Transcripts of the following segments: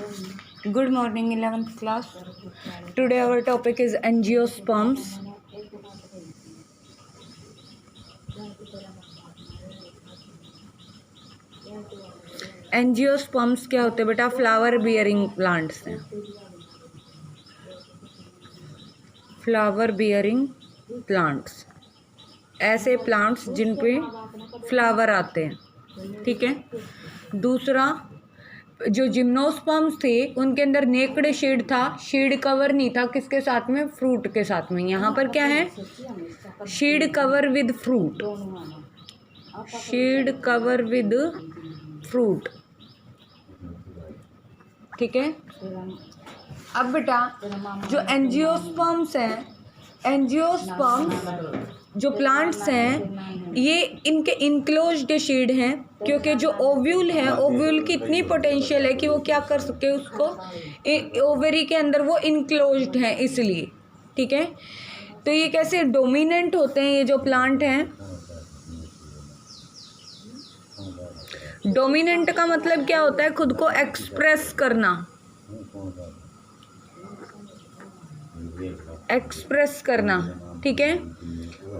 Good morning, 11th class. Today our topic is angiosperms. Angiosperms क्या होते हैं बेटा? फ्लावर बियरिंग प्लांट्स हैं। फ्लावर बियरिंग प्लांट्स, ऐसे प्लांट्स जिन पे फ्लावर आते हैं। ठीक है। दूसरा, जो जिम्नोस्पर्म्स थे उनके अंदर नेक्ड शीड था, शीड कवर नहीं था। किसके साथ में? फ्रूट के साथ में। यहाँ पर क्या है? शीड cover with fruit, शीड cover with fruit. ठीक है। अब बेटा जो एंजियोस्पर्म्स हैं, एंजियोस्पर्म्स जो प्लांट्स हैं ये इनके इनक्लोज्ड शीड हैं, क्योंकि जो ओव्यूल है, ओव्यूल की इतनी पोटेंशियल है कि वो क्या कर सके, उसको ओवरी के अंदर वो इनक्लोज्ड हैं इसलिए। ठीक है। तो ये कैसे डोमिनेंट होते हैं ये जो प्लांट हैं? डोमिनेंट का मतलब क्या होता है? खुद को एक्सप्रेस करना, एक्सप्रेस करना। ठीक है।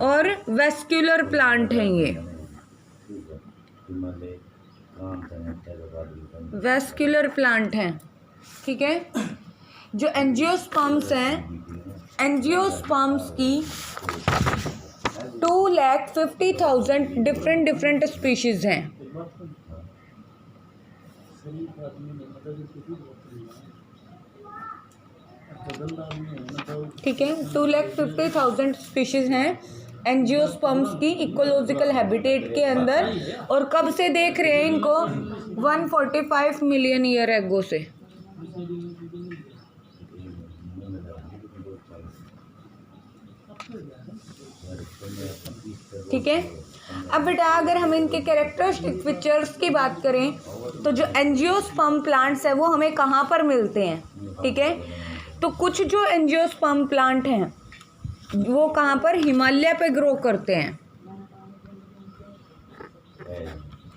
और वेस्क्यूलर प्लांट हैं ये, वेस्क्यूलर प्लांट हैं। ठीक है। जो एंजियोस्पर्म्स हैं, एंजियोस्पर्म्स की 2,50,000 डिफरेंट स्पीशीज हैं। ठीक है। 2,50,000 स्पीशीज हैं एंजियोस्पर्म्स की इकोलॉजिकल हैबिटेट के अंदर। और कब से देख रहे हैं इनको? 145 मिलियन ईयर एगो से। ठीक है। अब बेटा अगर हम इनके कैरेक्टरिस्टिक फीचर्स की बात करें तो जो एंजियोस्पर्म प्लांट्स है वो हमें कहाँ पर मिलते हैं? ठीक है। तो कुछ जो एंजियोस्पर्म प्लांट हैं वो कहाँ पर? हिमालय पे ग्रो करते हैं।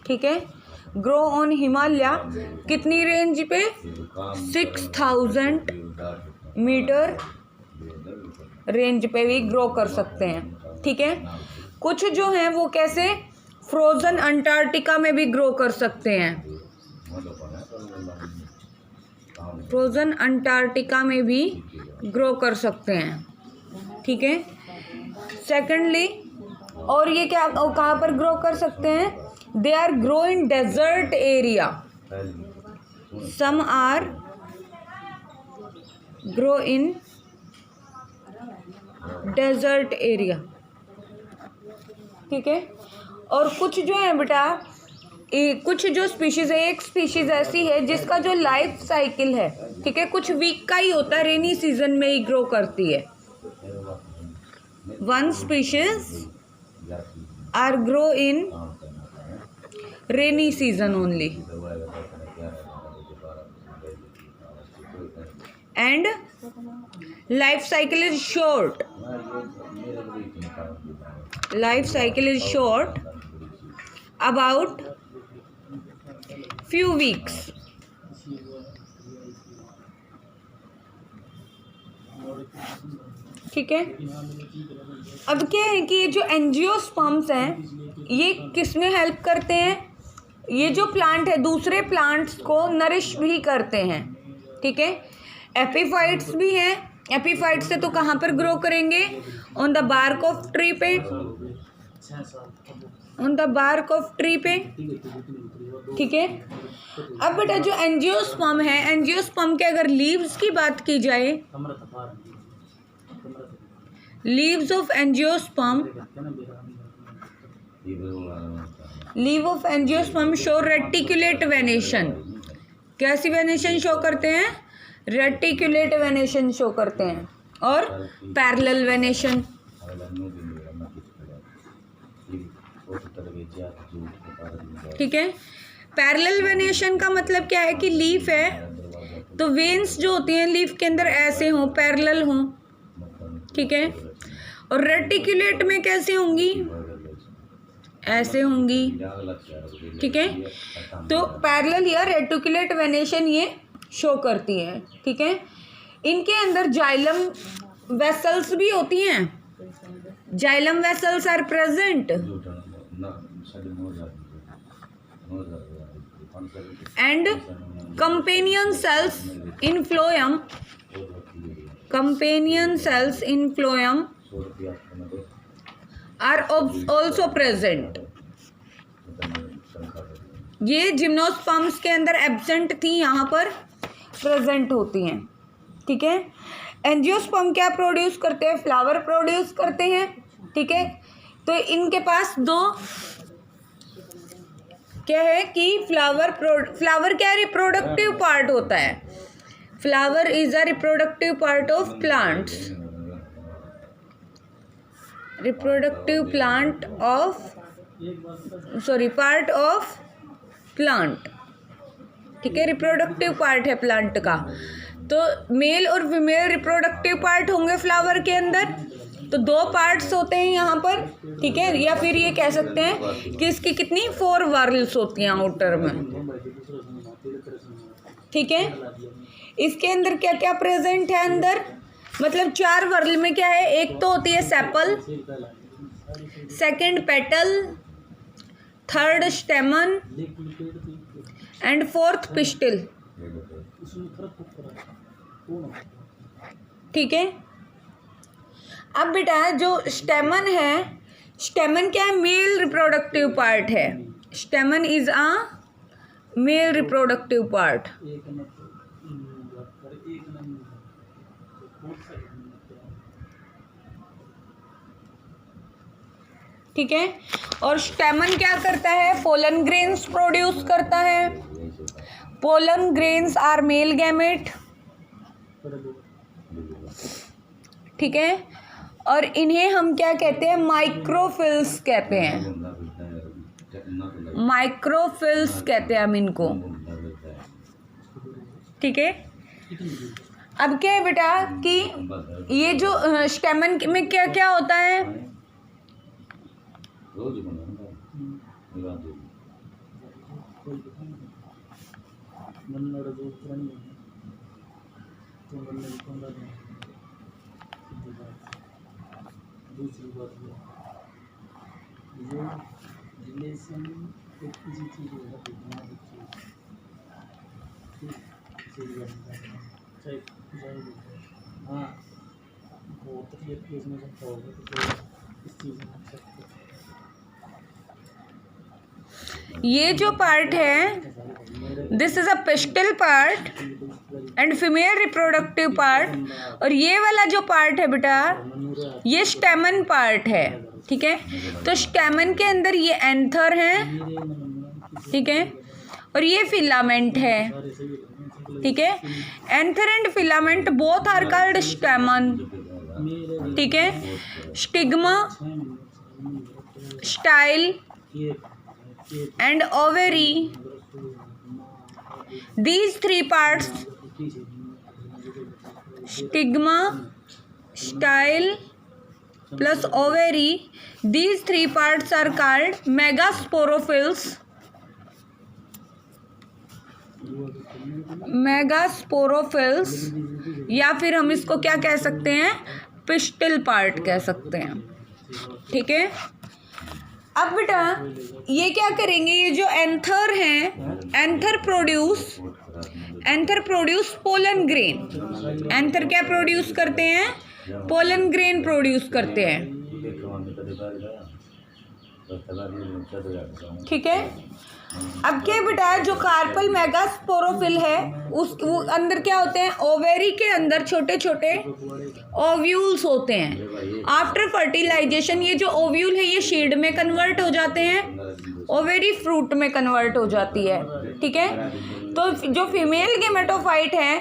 ठीक है। Grow on Himalaya. कितनी रेंज पे? 6,000 मीटर रेंज पे भी ग्रो कर सकते हैं। ठीक है। कुछ जो हैं वो कैसे? फ्रोजन अंटार्कटिका में भी ग्रो कर सकते हैं, फ्रोजन अंटार्कटिका में भी ग्रो कर सकते हैं। ठीक है। सेकेंडली, और ये क्या कहाँ पर ग्रो कर सकते हैं? They are grow in desert area, some are grow in desert area. ठीक है। और कुछ जो है बेटा, कुछ जो स्पीशीज है, एक स्पीशीज ऐसी है जिसका जो लाइफ साइकिल है, ठीक है, कुछ वीक का ही होता है, रेनी सीजन में ही ग्रो करती है। One species are grow in rainy season only and life cycle is short, life cycle is short about few weeks। ठीक है। अब क्या है कि ये जो एंजियोस्पर्म्स हैं ये किस में हेल्प करते हैं? ये जो प्लांट है दूसरे प्लांट्स को नरिश भी करते हैं। ठीक है। एपीफाइट्स भी हैं। एपीफाइट से तो कहाँ पर ग्रो करेंगे? On the bark of tree पे, on the bark of tree पे। ठीक है। अब बेटा जो एंजियोस्पर्म है, एंजियोस्पर्म के अगर लीव्स की बात की जाए, leaves of angiosperm, leave of angiosperm show reticulate venation. कैसी वेनेशन शो करते हैं? रेटिकुलेट वेनेशन शो करते हैं। और पैरेलल वेनेशन। ठीक है। पैरेलल वेनेशन का मतलब क्या है कि लीफ है तो वेन्स जो होती हैं लीफ के अंदर ऐसे हों, पैरेलल हों। ठीक है। और रेटिकुलेट में कैसे होंगी? ऐसे होंगी। ठीक है। तो पैरेलल या रेटिकुलेट वेनेशन ये शो करती हैं, ठीक है। इनके अंदर जाइलम वेसल्स भी होती हैं, xylem vessels are present and companion cells in phloem, companion cells in phloem are also present. ये जिम्नोस्पर्म्स के अंदर एब्सेंट थी, यहाँ पर प्रेजेंट होती हैं, ठीक है। एंजियोस्पर्म क्या प्रोड्यूस करते हैं? फ्लावर प्रोड्यूस करते हैं, ठीक है। तो इनके पास दो क्या है कि फ्लावर क्या रिप्रोडक्टिव पार्ट होता है, flower is a reproductive part of plants, reproductive plant of part of plant, ठीक है। रिप्रोडक्टिव पार्ट है प्लांट का। तो मेल और फीमेल रिप्रोडक्टिव पार्ट होंगे फ्लावर के अंदर, तो दो पार्ट्स होते हैं यहाँ पर, ठीक है। या फिर ये कह सकते हैं कि इसकी कितनी 4 वर्ल्स होती हैं आउटर में, ठीक है। इसके अंदर क्या क्या प्रेजेंट है अंदर, मतलब 4 वर्ल में क्या है, एक तो होती है sepal, second petal, third स्टेमन and fourth pistil, ठीक है। अब बेटा जो स्टेमन है, स्टेमन क्या है, मेल रिप्रोडक्टिव पार्ट है, स्टेमन is a male reproductive part, ठीक है। और स्टेमन क्या करता है, पोलन ग्रेन्स प्रोड्यूस करता है, pollen grains are male gamete, ठीक है। और इन्हें हम क्या कहते हैं, माइक्रोफिल्स कहते हैं, माइक्रोफिल्स कहते हैं हम इनको, ठीक है। अब क्या है बेटा कि ये जो स्टेमन में क्या क्या होता है, दूसरी बात जो रिलेशन एक किसी चीज़ होगा देखना चाहे हाँ बहुत केस में सकता होगा तो इस चीज़ में ये जो पार्ट है, this is a pistol part and female reproductive part, और ये वाला जो पार्ट है बेटा ये स्टेमन पार्ट है, ठीक है। तो स्टेमन के अंदर ये एंथर है, ठीक है, और ये फिलामेंट है, ठीक है। Anther and filament both are called stamen, ठीक है। Stigma, style and ovary, these 3 parts, stigma, style plus ovary, these 3 parts are called megasporophylls, megasporophylls, या फिर हम इसको क्या कह सकते हैं, पिस्टल पार्ट कह सकते हैं, ठीक है। अब बेटा ये क्या करेंगे, ये जो एंथर हैं, anther produce pollen grain, anther क्या प्रोड्यूस करते हैं, पोलन ग्रेन प्रोड्यूस करते हैं, ठीक है। अब क्या बेटा जो कार्पल मेगास्पोरोफिल है वो अंदर क्या होते हैं, ओवेरी के अंदर छोटे छोटे ओव्यूल्स होते हैं। आफ्टर फर्टिलाइजेशन ये जो ओव्यूल है ये शीड में कन्वर्ट हो जाते हैं, ओवेरी फ्रूट में कन्वर्ट हो जाती है, ठीक है। तो जो फीमेल गेमेटोफाइट है,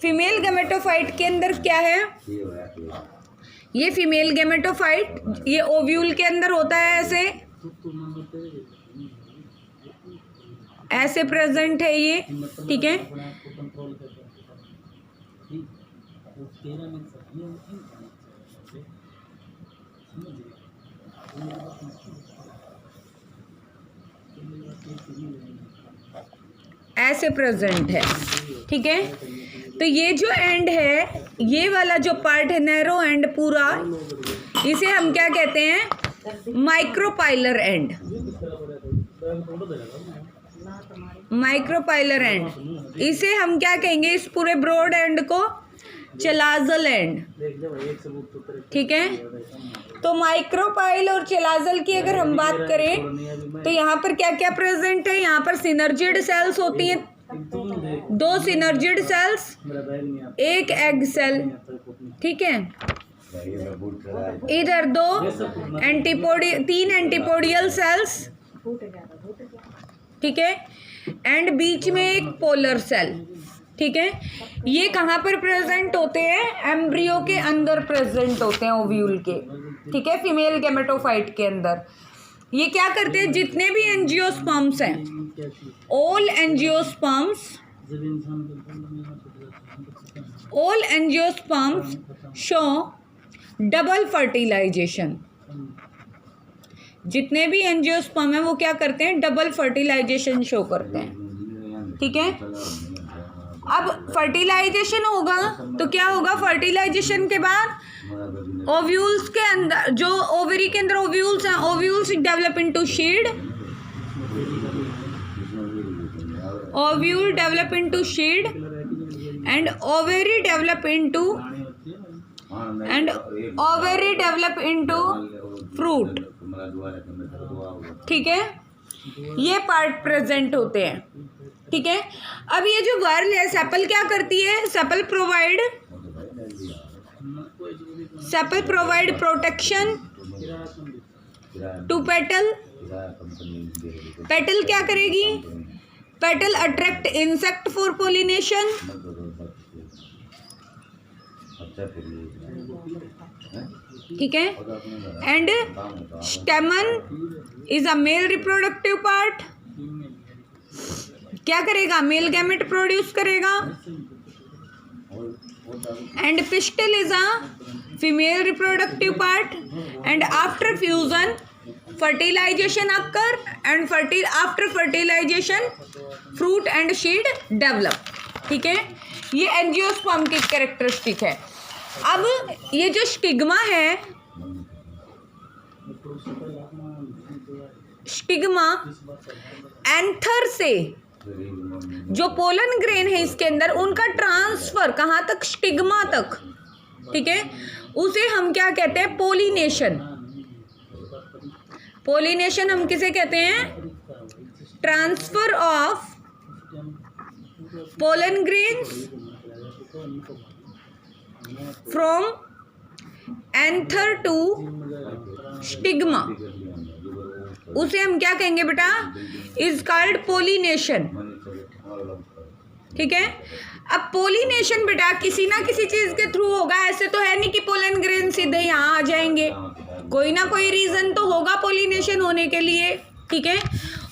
फीमेल गेमेटोफाइट के अंदर क्या है, ये फीमेल गेमेटोफाइट ये ओव्यूल के अंदर होता है, ऐसे प्रेजेंट है ये, ठीक है। ऐसे प्रेजेंट है, ठीक है। तो ये जो एंड है, ये वाला जो पार्ट है नैरो एंड पूरा, इसे हम क्या कहते हैं? Micropylar and. माइक्रोपाइलर एंड, इसे हम क्या कहेंगे? इस पूरे ब्रॉड एंड को चलाजल एंड, ठीक है। तो माइक्रोपाइल और चलाजल की अगर हम बात करें तो यहाँ पर क्या क्या प्रेजेंट है? यहाँ पर सिनर्जिड सेल्स होती हैं, 2 सिनर्जिड सेल्स, 1 एग सेल, ठीक है। इधर 3 एंटीपोडियल सेल्स, ठीक है, एंड बीच में एक पोलर सेल, ठीक है। ये कहाँ पर प्रेजेंट होते हैं? एम्ब्रियो के अंदर प्रेजेंट होते हैं, ओव्यूल के, ठीक है, फीमेल गैमेटोफाइट के अंदर। ये क्या करते हैं? जितने भी एंजियोस्पर्म्स हैं, all angiosperms show double fertilization. जितने भी एंजियोस्पर्म है वो क्या करते हैं? डबल फर्टिलाइजेशन शो करते हैं, ठीक है। अब फर्टिलाइजेशन होगा तो क्या होगा? फर्टिलाइजेशन के बाद ओव्यूल्स के अंदर, जो ओवरी के अंदर ओव्यूल्स हैं, ovules develop into शीड, ovule develop into शीड and ovary develop into fruit, ठीक है। ये पार्ट प्रेजेंट होते हैं, ठीक है। अब ये जो वर्ल है, सेपल क्या करती है? Sepal provide protection to petal. Petal क्या करेगी? Petal attract insect for pollination, ठीक है। And stamen is a male reproductive part. क्या करेगा? मेल गैमेट प्रोड्यूस करेगा। And pistil is a female reproductive part. And after fusion fertilization occur and after fertilization fruit and seed develop, ठीक है। ये angiosperm की characteristic है। अब ये जो स्टिग्मा है, स्टिग्मा एंथर से जो पोलन ग्रेन है इसके अंदर, उनका ट्रांसफर कहाँ तक? स्टिग्मा तक, ठीक है। उसे हम क्या कहते हैं? पोलिनेशन। पोलिनेशन हम किसे कहते हैं? Transfer of pollen grains from anther to stigma, उसे हम क्या कहेंगे बेटा? इज कॉल्ड पोलिनेशन, ठीक है। अब पोलिनेशन बेटा किसी ना किसी चीज के थ्रू होगा, ऐसे तो है नहीं कि पोलन ग्रेन सीधे यहाँ आ जाएंगे, कोई ना कोई रीजन तो होगा पोलिनेशन होने के लिए, ठीक है।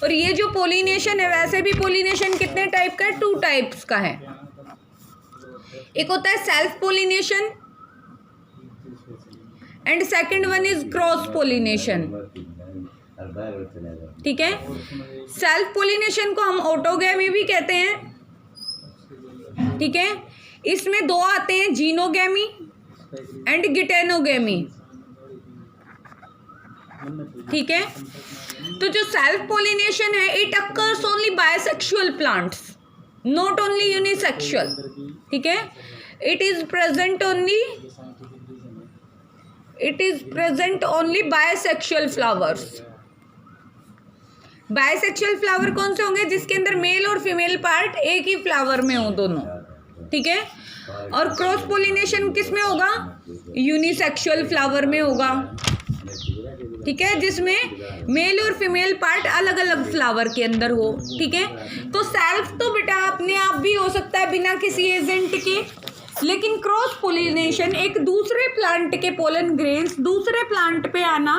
और ये जो पोलिनेशन है, वैसे भी पोलिनेशन कितने टाइप का है? 2 टाइप्स का है। एक होता है self pollination and second one is cross pollination, ठीक है। सेल्फ पोलिनेशन को हम ऑटोगैमी भी कहते हैं, ठीक है। इसमें 2 आते हैं, जीनोगैमी एंड गिटेनोगैमी, ठीक है। तो जो सेल्फ पोलिनेशन है, it occurs only bisexual plants, not only unisexual, ठीक है। It is present only bisexual flowers. Bisexual flower कौन से होंगे? जिसके अंदर मेल और फीमेल पार्ट एक ही फ्लावर में हो दोनों, ठीक है। और क्रॉस पोलिनेशन किस में होगा? यूनिसेक्सुअल फ्लावर में होगा, ठीक है, जिसमें मेल और फीमेल पार्ट अलग अलग फ्लावर के अंदर हो, ठीक है। तो सेल्फ तो बेटा अपने आप भी हो सकता है बिना किसी एजेंट के, लेकिन क्रॉस पोलिनेशन एक दूसरे प्लांट के पोलन ग्रेन्स दूसरे प्लांट पे आना,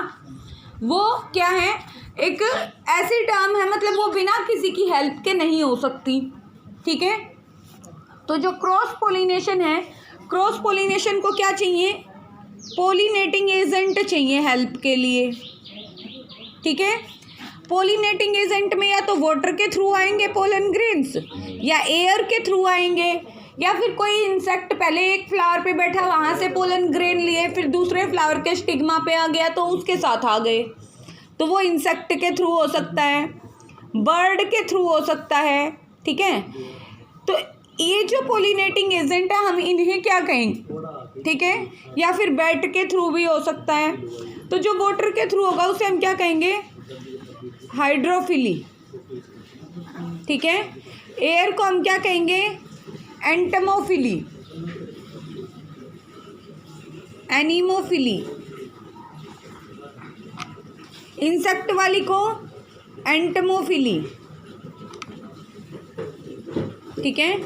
वो क्या है? एक ऐसी टर्म है, मतलब वो बिना किसी की हेल्प के नहीं हो सकती, ठीक है। तो जो क्रॉस पोलिनेशन है, क्रॉस पोलिनेशन को क्या चाहिए? पोलिनेटिंग एजेंट चाहिए हेल्प के लिए, ठीक है। पोलिनेटिंग एजेंट में या तो वाटर के थ्रू आएंगे पोलन ग्रेन्स, या एयर के थ्रू आएंगे, या फिर कोई इंसेक्ट पहले एक फ्लावर पे बैठा वहाँ से पोलन ग्रेन लिए, फिर दूसरे फ्लावर के स्टिग्मा पे आ गया तो उसके साथ आ गए, तो वो इंसेक्ट के थ्रू हो सकता है, बर्ड के थ्रू हो सकता है। ठीक है, तो ये जो पोलिनेटिंग एजेंट है हम इन्हें क्या कहेंगे? ठीक है, या फिर बैट के थ्रू भी हो सकता है। तो जो वाटर के थ्रू होगा उसे हम क्या कहेंगे? हाइड्रोफिली। ठीक है, एयर को हम क्या कहेंगे? एंटमोफिली, एनीमोफिली। इंसेक्ट वाली को एंटमोफिली। ठीक है,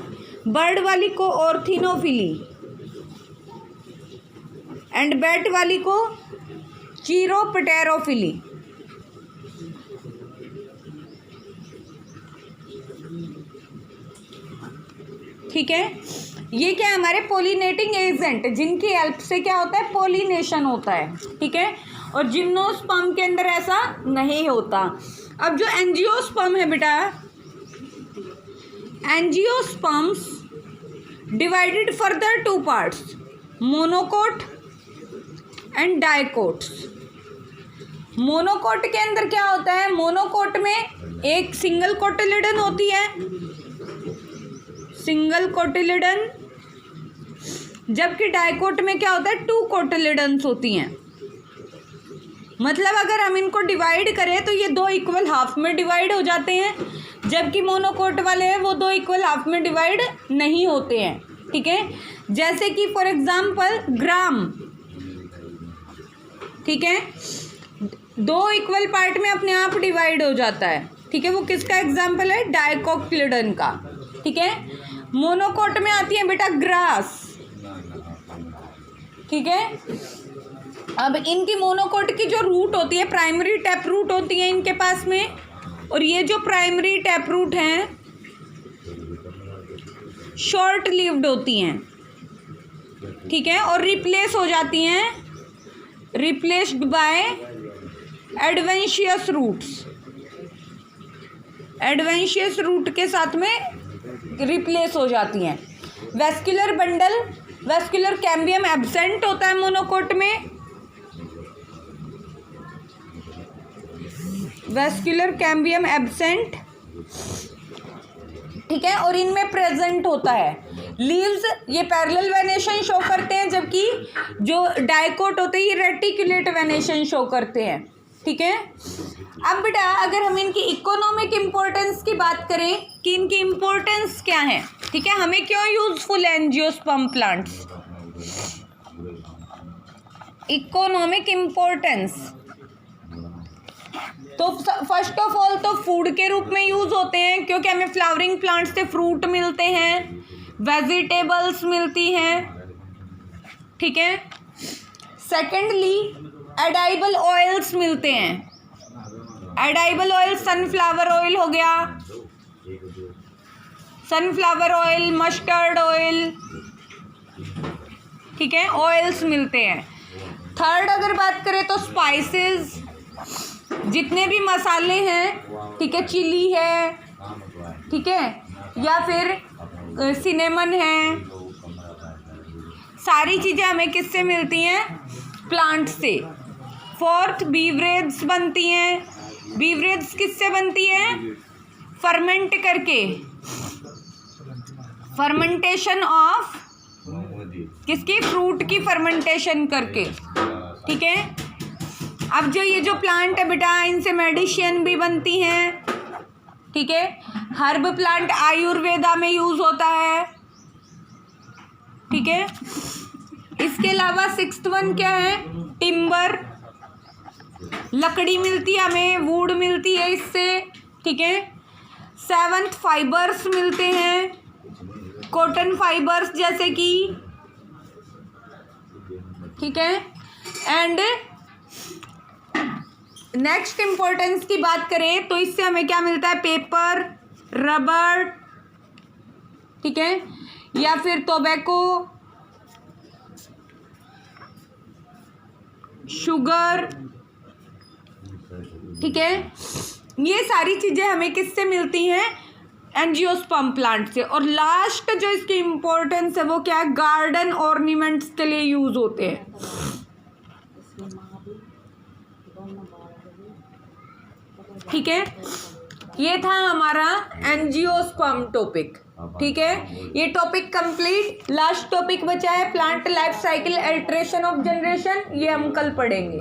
बर्ड वाली को ऑर्थिनोफिली, एंड बैट वाली को चीरोप्टेरोफिली। ठीक है, ये क्या है? हमारे पोलिनेटिंग एजेंट, जिनकी हेल्प से क्या होता है? पोलिनेशन होता है। ठीक है, और जिम्नोस्पर्म के अंदर ऐसा नहीं होता। अब जो एंजियोस्पर्म है बेटा, angiosperms divided further two parts, monocot and dicots. Monocot के अंदर क्या होता है? मोनोकोट में एक सिंगल कोटिलिडन होती है, सिंगल कोटिलिडन, जबकि डाइकोट में क्या होता है? 2 कोटिलिडन्स होती हैं। मतलब अगर हम इनको डिवाइड करें तो ये 2 इक्वल हाफ में डिवाइड हो जाते हैं, जबकि मोनोकोट वाले हैं वो 2 इक्वल हाफ में डिवाइड नहीं होते हैं। ठीक है, जैसे कि फॉर एग्जांपल ग्राम, ठीक है, 2 इक्वल पार्ट में अपने आप डिवाइड हो जाता है। ठीक है, वो किसका एग्जाम्पल है? डाइकोटिलिडन का। ठीक है, मोनोकोट में आती है बेटा ग्रास। ठीक है, अब इनकी मोनोकोट की जो रूट होती है, प्राइमरी टैप रूट होती है इनके पास में, और ये जो प्राइमरी टैप रूट हैं शॉर्ट लिव्ड होती हैं। ठीक है, और रिप्लेस हो जाती हैं, replaced by adventitious roots, adventitious root के साथ में रिप्लेस हो जाती हैं। Vascular bundle, vascular cambium absent होता है मोनोकोट में, वेस्कुलर कैम्बियम एब्सेंट। ठीक है, और इनमें प्रेजेंट होता है लीव्स, ये पैरेलल वेनेशन शो करते हैं, जबकि जो डाइकोट होते हैं ये रेटिकुलेट वेनेशन शो करते हैं। ठीक है, अब बेटा अगर हम इनकी इकोनॉमिक इम्पोर्टेंस की बात करें कि इनकी इम्पोर्टेंस क्या है, ठीक है, हमें क्यों यूजफुल है एंजियोस्पर्म प्लांट्स? इकोनॉमिक इम्पोर्टेंस, तो फर्स्ट ऑफ ऑल तो फूड के रूप में यूज होते हैं, क्योंकि हमें फ्लावरिंग प्लांट्स से फ्रूट मिलते हैं, वेजिटेबल्स मिलती हैं। ठीक है, सेकेंडली एडाइबल ऑयल्स मिलते हैं। एडाइबल ऑयल सनफ्लावर ऑयल हो गया, सनफ्लावर ऑयल, मस्टर्ड ऑयल। ठीक है, ऑयल्स मिलते हैं। थर्ड अगर बात करें तो स्पाइसेस, जितने भी मसाले हैं, ठीक है, चिली है, ठीक है, या फिर सिनेमन है, सारी चीज़ें हमें किससे मिलती हैं? प्लांट से। फोर्थ बीवरेज बनती हैं। बीवरेज किससे बनती हैं? फर्मेंट करके, फर्मेंटेशन ऑफ किसकी? फ्रूट की फर्मेंटेशन करके। ठीक है, अब जो ये जो प्लांट है बेटा, इनसे मेडिसिन भी बनती हैं। ठीक है, हर्ब प्लांट आयुर्वेदा में यूज होता है। ठीक है, इसके अलावा 6th वन क्या है? टिम्बर, लकड़ी मिलती है हमें, वुड मिलती है इससे। ठीक है, 7th फाइबर्स मिलते हैं, कॉटन फाइबर्स जैसे कि। ठीक है, एंड नेक्स्ट इम्पोर्टेंस की बात करें तो इससे हमें क्या मिलता है? पेपर, रबर, ठीक है, या फिर टोबैको, शुगर। ठीक है, ये सारी चीज़ें हमें किससे मिलती हैं? एंजियोस्पर्म प्लांट से। और लास्ट जो इसकी इम्पोर्टेंस है वो क्या है? गार्डन ऑर्नामेंट्स के लिए यूज होते हैं। ठीक है, ये था हमारा एंजियोस्पर्म टॉपिक। ठीक है, ये टॉपिक कंप्लीट। लास्ट टॉपिक बचा है plant life cycle alteration of generation, ये हम कल पढ़ेंगे।